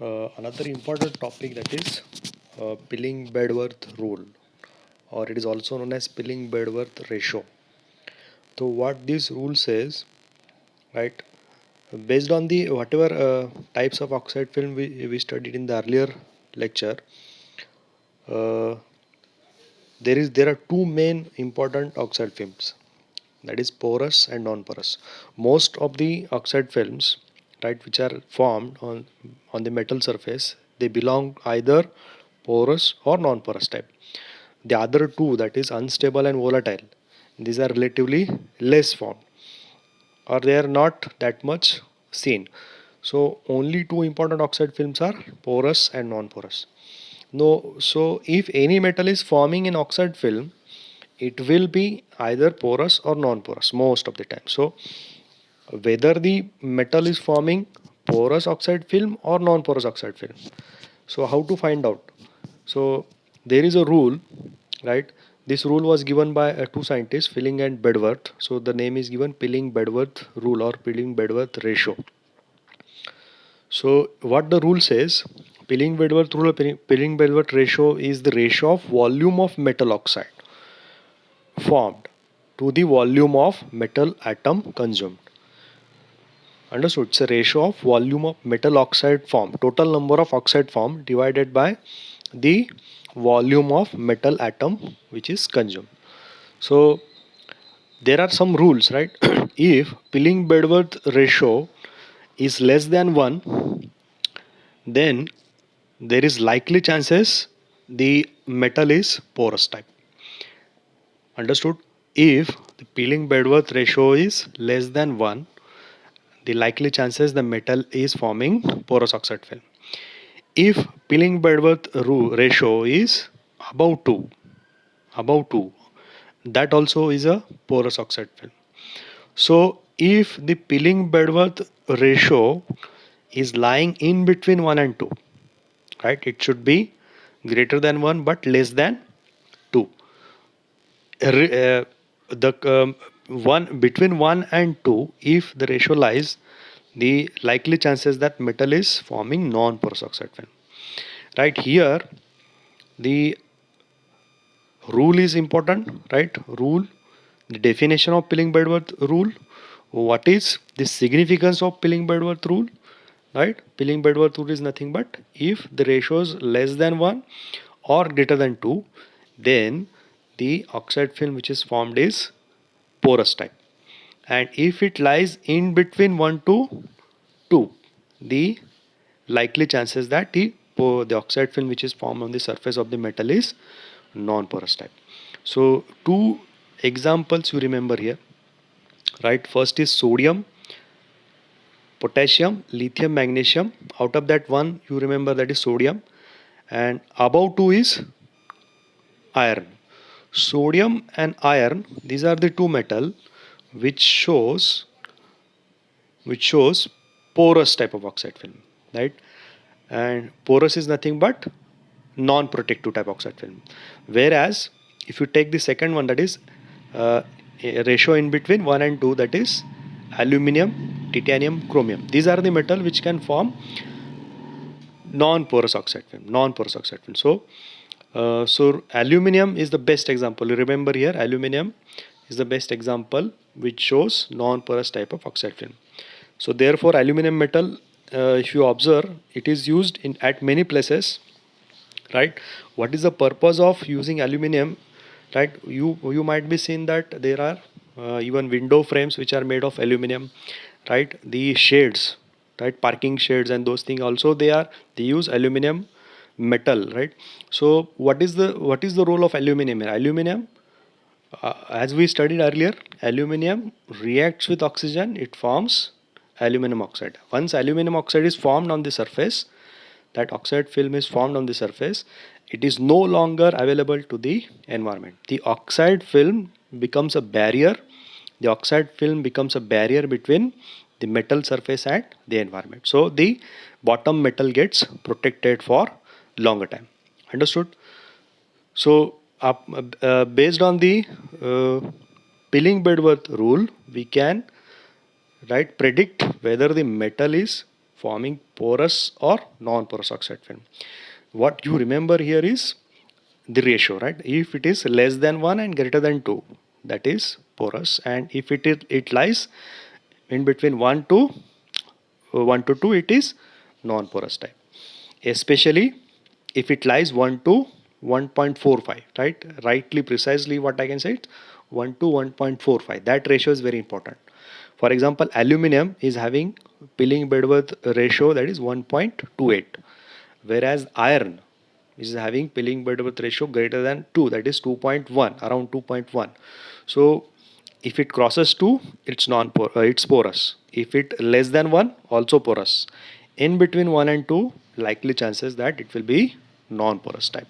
Another important topic, that is Pilling Bedworth rule, or it is also known as Pilling Bedworth ratio. So what this rule says, right? Based on the whatever types of oxide film we studied in the earlier lecture, uh, there are two main important oxide films, that is porous and non-porous. Most of the oxide films, right, which are formed on the metal surface, they belong either porous or non-porous type. The other two, that is unstable and volatile, these are relatively less formed, or they are not that much seen. So only two important oxide films are porous and non-porous. No, so if any metal is forming an oxide film, it will be either porous or non-porous most of the time. So whether the metal is forming porous oxide film or non-porous oxide film. So how to find out? So there is a rule, right? This rule was given by two scientists, Pilling and Bedworth. So the name is given Pilling-Bedworth rule or Pilling-Bedworth ratio. So what the rule says, Pilling-Bedworth rule, Pilling-Bedworth ratio is the ratio of volume of metal oxide formed to the volume of metal atom consumed. Understood? It's a ratio of volume of metal oxide formed, total number of oxide formed divided by the volume of metal atom which is consumed. So there are some rules, right? If Pilling-Bedworth ratio is less than 1, then there is likely chances the metal is porous type. Understood? If the Pilling-Bedworth ratio is less than 1, the likely chances the metal is forming porous oxide film. If Pilling-Bedworth ratio is above 2, that also is a porous oxide film. So if the Pilling-Bedworth ratio is lying in between 1 and 2, right, it should be greater than 1 but less than 2. The one between 1 and 2, if the ratio lies, the likely chances that metal is forming non-porous oxide film. Right here, the rule is important, right? Rule, the definition of Pilling-Bedworth rule. What is the significance of Pilling-Bedworth rule? Right? Pilling-Bedworth rule is nothing but if the ratio is less than 1 or greater than 2, then the oxide film which is formed is porous type. And if it lies in between 1 to 2, the likely chances that the oxide film which is formed on the surface of the metal is non-porous type. So two examples you remember here, right? First is sodium, potassium, lithium, magnesium. Out of that one you remember, that is sodium, and above 2 is iron. Sodium and iron, these are the two metal which shows porous type of oxide film, right? And porous is nothing but non-protective type oxide film. Whereas if you take the second one, that is a ratio in between 1 and 2, that is aluminium, titanium, chromium. These are the metal which can form non-porous oxide film. Non-porous oxide film. So aluminium is the best example. You remember here, aluminium is the best example which shows non-porous type of oxide film. So therefore, aluminium metal, if you observe, it is used in at many places, right? What is the purpose of using aluminium, right? You might be seen that there are even window frames which are made of aluminium, right? The shades, right, parking shades and those things also, they use aluminium metal, right? So what is the role of aluminium here? Aluminium, as we studied earlier, aluminium reacts with oxygen, it forms aluminum oxide. Once aluminum oxide is formed on the surface, that oxide film is formed on the surface, it is no longer available to the environment. The oxide film becomes a barrier. The oxide film becomes a barrier between the metal surface and the environment. So the bottom metal gets protected for longer time. Understood? So based on the Pilling-Bedworth rule, we can, right, predict whether the metal is forming porous or non-porous oxide film. What you remember here is the ratio, right? If it is less than 1 and greater than 2, that is porous, and if it lies in between 1 to 2, it is non-porous type. Especially if it lies 1 to 1.45, right? Rightly, precisely what I can say, it's 1 to 1.45. That ratio is very important. For example, aluminum is having pilling Bedworth ratio that is 1.28, whereas iron is having pilling Bedworth ratio greater than 2, that is 2.1, around 2.1. So if it crosses 2, it's it's porous. If it less than 1, also porous. In between 1 and 2, likely chances that it will be non-porous type.